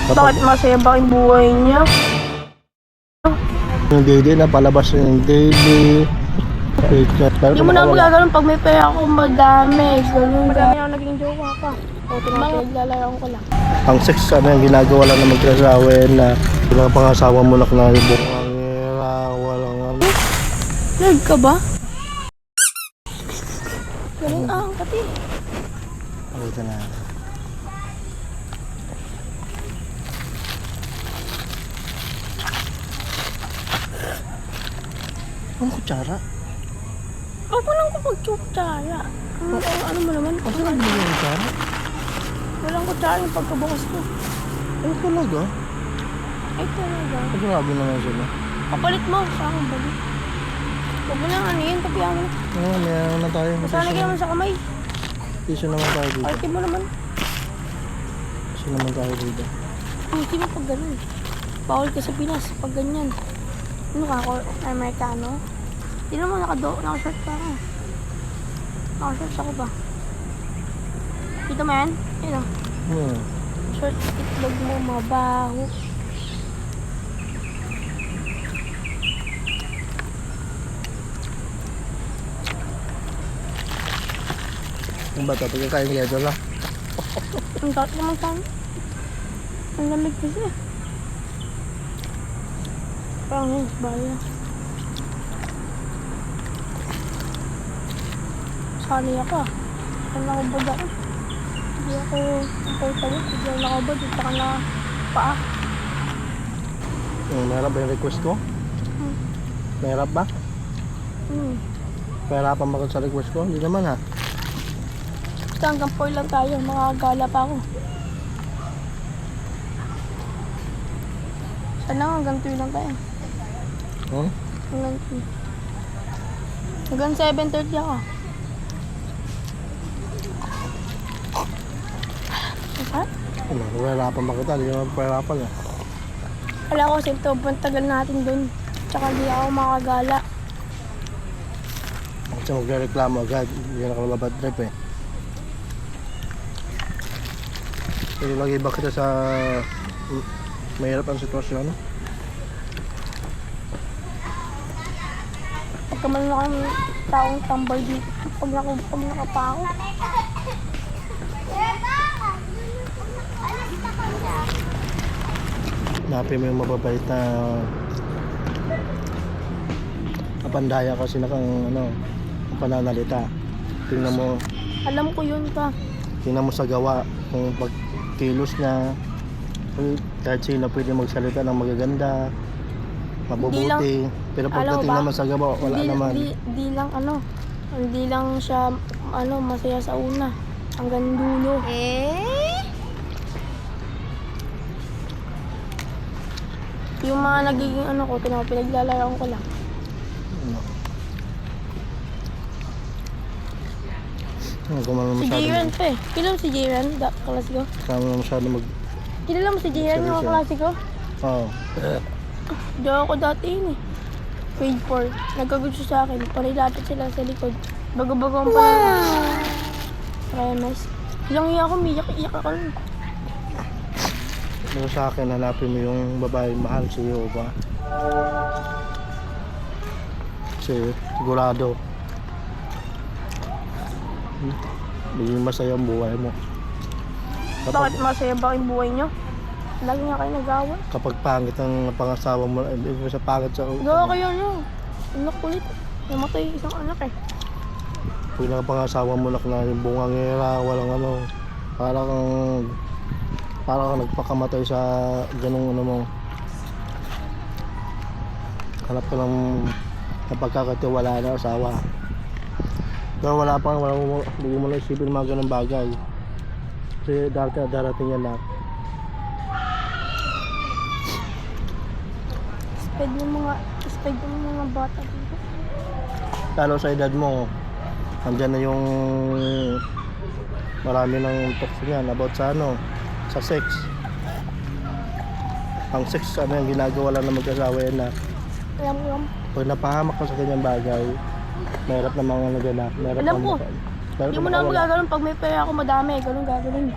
Bakit masaya ba yung buhay niya? Yung daily na palabas yung daily. Hindi mo na magaganon pag may pera ako madami. Ganun madami ako naging jowa ka. O pinaglalaro ko lang. Ang sex ano yung ginagawa lang na magkasawin na pinapangasawa mo lang na bungangera, walang ano. Nerd ka ba? Galing ang pati. Ito na. Ang kutsara? Huwag mo lang kapag kutsara. Ano mo naman? Ang sarap mo yung kutsara? Walang kutsara yung pagkabukas ko. Ay talaga? Ay talaga. Ay grabe naman sila. Kapalit mo sa akin balik. Huwag mo lang ano yun, tapihan mo. Oo, meron na tayo. Masalagay naman sa kamay. Tissue naman tayo dito. Arti mo naman. Tissue naman tayo dito. Hindi mo pag ganun. Bawal ka sa Pinas pag ganyan. Ano ka ako? Amerikano? Hindi naman naka-shirt pa ako. Naka-shirts ako ba? Dito mo yan? Ayun o. Short itlog mo, mabaho. Yung bata, pagkakain kaya dyan lang. Ang taot naman saan. Ang lamig kasi. Parang yun, baya. Sali ako ah. Saan ako ba daan? Hindi ako tawag. Hindi ako nakabad. Dito ka na paa. Mahirap ba yung request ko? Mahirap ba? Mahirapan ba sa request ko? Hindi naman ha. Basta hanggang 4 lang tayo. Makakagala pa ako. Sana hanggang 2 lang tayo. Hanggang 2. Hanggang 7:30 ako. Apa? Mahirapan ba kita? Hindi naman mahirapan eh. Wala ko kasi tagal natin dun. Tsaka di ako makagala. Kasi magre-reklamo agad. Hindi na ka bad trip eh. Pero lagi ba kita sa mahirap ang sitwasyon? Pagka man lang ang taong tambay dito. Pag nakapa ako. Napin mo yung mababait na kapandaya kasi na kang ano, pananalita. Tingnan mo, Alam ko yun pa. tingnan mo sa gawa kung pagkilos niya. Kahit sino pwede magsalita ng magaganda, mabubuti. Pero pagdating naman sa gawa, wala naman. Hindi lang siya masaya sa una. Hanggang dulo. Yung mga nagiging pinaglalaro ko lang. Kung ano Si masyado Jiren pa eh. Kilala mo si Jiren? Kaklase ko? kung ano masyado Kilala mo si Jiren yung kaklase ko? Oo. Diyan ako dati yun eh. Grade 4. Nagkagusto sa akin. Panilapit sila sa likod. Bago-bago ang pala. Remes. Ilang iya ako, iyak ako. Pero sa akin, hanapin mo yung babaeng mahal si Yoba. Kasi sigurado maging masaya ang buhay mo. Bakit masaya ba yung buhay nyo? Lagi nga kayo nag-awa. Kapag pangit ang pangasawa mo, hindi mo sa pangit sa Gawa kayo nyo. Anak kulit. Namatay isang anak eh. pag nakapangasawa mo na yung bungangera, walang ano, parang kang nagpakamatay sa ganung ano mo. Hanap ka ng napagkakatiwala na asawa. Pero hindi mo na isipin mga ganung bagay. Kasi darating yan lahat. Speed ng mga bata dito. Lalo sa edad mo, andyan na yung marami ng talks niyan about sa sa sex. Ang sex yung ginagawa lang na mag-asawa yan na Alam ko yun. pag napahamak ka sa ganyang bagay, mahirap na mga naganap. Alam ko. Hindi mo na magaganon pag may pera ako madami. Ganun gagawin.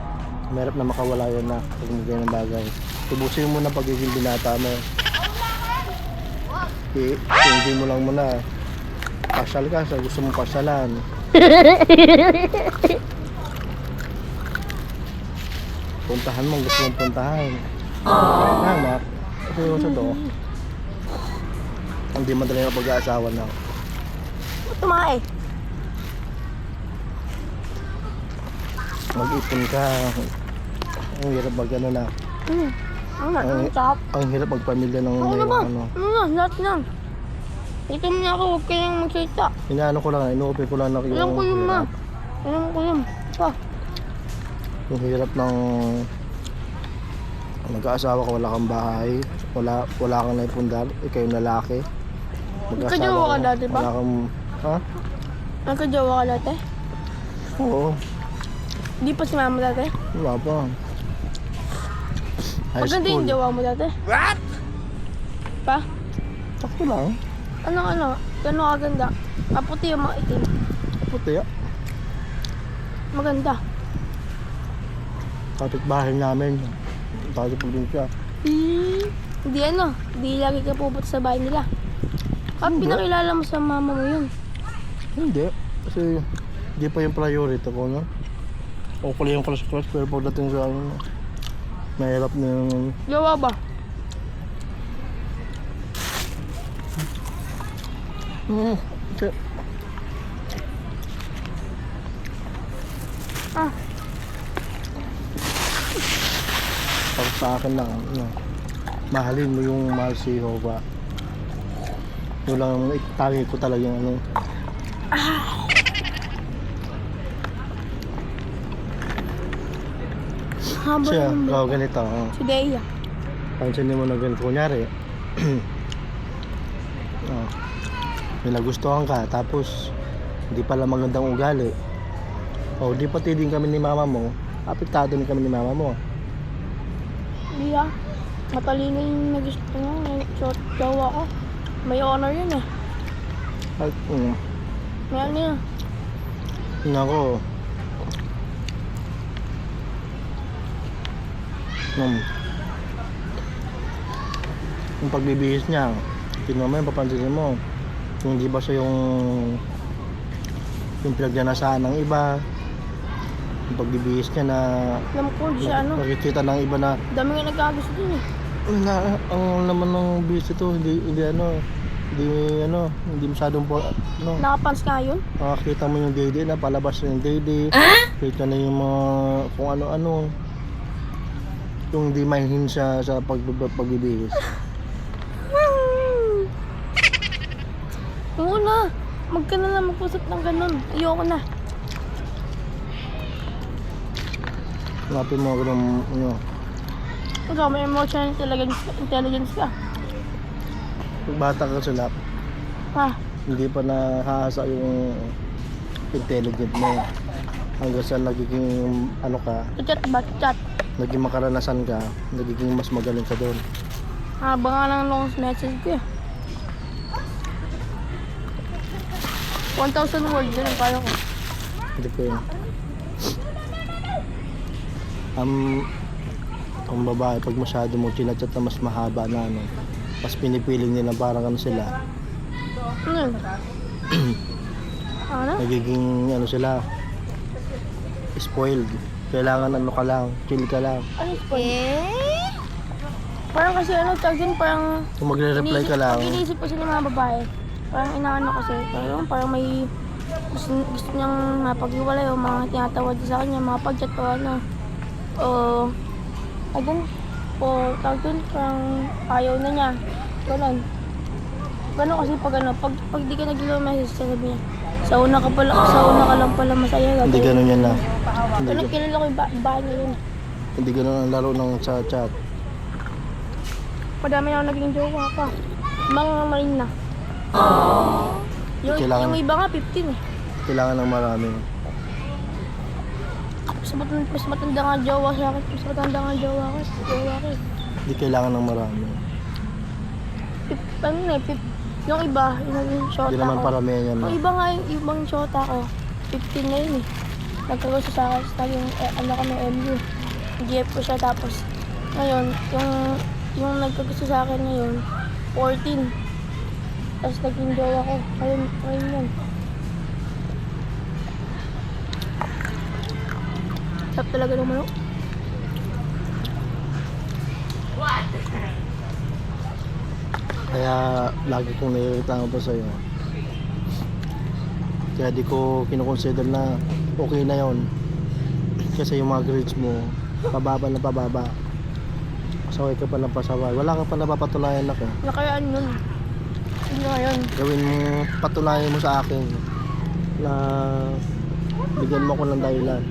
Mahirap na makawala yan na pag may ganyang bagay. Tubusin mo na pagiging binata mo. Hindi mo lang muna. Pasyal ka sa gusto mong pasyalan. Puntahan mo gusto mong puntahan. Anak, kasi sa to. Hindi madali na pag-aasawa na. Tumae. Mag-ipon ka. Ang hirap mag ano na. Ang sarap. Ang hirap magpamilya ng Ano may ba? ano. Lahat na. Ito mo na ako, huwag kayong magsalita. Inaano ko lang, inuupin ko lang na Alam ko yun ma. Alam ko yun. Yung hirap ng mag-aasawa ka, wala kang bahay, wala kang naipundar, ikaw yung lalaki. Nagkajowa ka dati ba? Wala kang, ha? Nagkajowa ka dati? Oo, Di pa si mama dati? wala pa. High Maganda yung school. jowa mo dati? What? Pa? Sakto lang. Ano? Gano'n kaganda? Maputi yung mga itim. Puti ah. Maganda. Kapit-bahay namin. Tawag sa probinsya. Hindi Hindi lagi ka pupunta sa bahay nila. At Hindi. pinakilala mo sa mama mo yun. Hindi. Kasi hindi pa yung priority ko, no? O kuli yung crush pero pagdating sa ano, mahirap na yung... Jowa ba? Okay. Para sa akin lang, ano, mahalin mo yung mahal si Jehovah. Yun lang, itangi ko talaga yung ano. Haba Siya, yung ikaw ganito. Oh. Si Deia. Pansinin mo na ganito. Kunyari, oh, may nagustuhan ka, tapos hindi pala magandang ugali. O, di pati din kami ni mama mo, apektado din kami ni mama mo. Hindi matalino yung nagusto niya. Jowa ko. May honor yun eh. At, May ano yun. nako. Yung pagbibihis niya, tingnan mo yun, papansinin mo. Kung di ba siya yung pinagnanasaan ng iba, yung pagbibihis niya na Alam ko, di siya ano. nakikita ng iba na Dami nga nagkagusto din eh. ang laman ng bihis ito, hindi masyadong po, ano, Nakapans ka yun? makakita mo yung dede na palabas na yung dede, kita na yung mga kung ano-ano, yung di mahinhin siya sa pagbibihis. Oo na. Mag ka na lang mag-usap ng ganun. Ayoko na. Hanapin mo ako ng ano, Ikaw, may emotional intelligence ka. pag bata ka sila, Ha? hindi pa nahahasa yung intelligent mo. Hanggang sa nagiging ano ka, Chat ba? Chat. naging makaranasan ka, nagiging mas magaling ka doon. Haba nga ng long message ko eh. 1,000 words din ang kaya ko. Hindi ko yun. Ang babae, pag masyado mo chinachat na mas mahaba na ano, mas pinipiling nila parang ano sila, Ano yun? Ano? nagiging ano sila, spoiled. Kailangan ano ka lang, chill ka lang. Ano po? Parang kasi ano, tawag yun, parang Kung magre-reply ka lang, pag iniisip kasi ng mga babae, parang inaano kasi, parang may gusto niyang mapag-iwalay o mga tinatawad sa kanya, mga pag-chat o ano. O, ayun, o tawag yun, parang ayaw na niya. Ganun. Ganun kasi pag ano, pag di ka nag-message, sabi niya, sa una ka lang pala masaya. hindi ganun yan na. Ano, kilala ko yung bahay niya yun. Hindi ganun ang laro ng chat. Madami na ako naging jowa pa. Mga marin na. Kailangan- Yung iba nga 15 eh. Kailangan ng marami. Mas matanda nga jowa sa akin. Mas matanda nga jowa ko. Hindi kailangan ng marami. Ano na eh, yung iba, yung naging shota Hindi naman ko. paramihan yan. Yung iba nga, yung ibang shota ko, 15 na yun eh. Nagkagusto sa akin, yung ano kami MU. GF ko siya tapos Ngayon, yung nagkagusto sa akin ngayon, 14. Tapos nag-enjoy ako. Ngayon yun. Sarap talaga ng manok. Kaya lagi kong naireklamo pa sa'yo. Kaya di ko kinoconsider na okay na yon. Kasi yung mga grades mo, pababa na pababa. Pasaway ka pa ng pasaway. Wala ka pa napapatunayan ako. Nakayaan nun. Hindi ngayon. Gawin mo, patunayan mo sa akin na bigyan mo ko ng dahilan.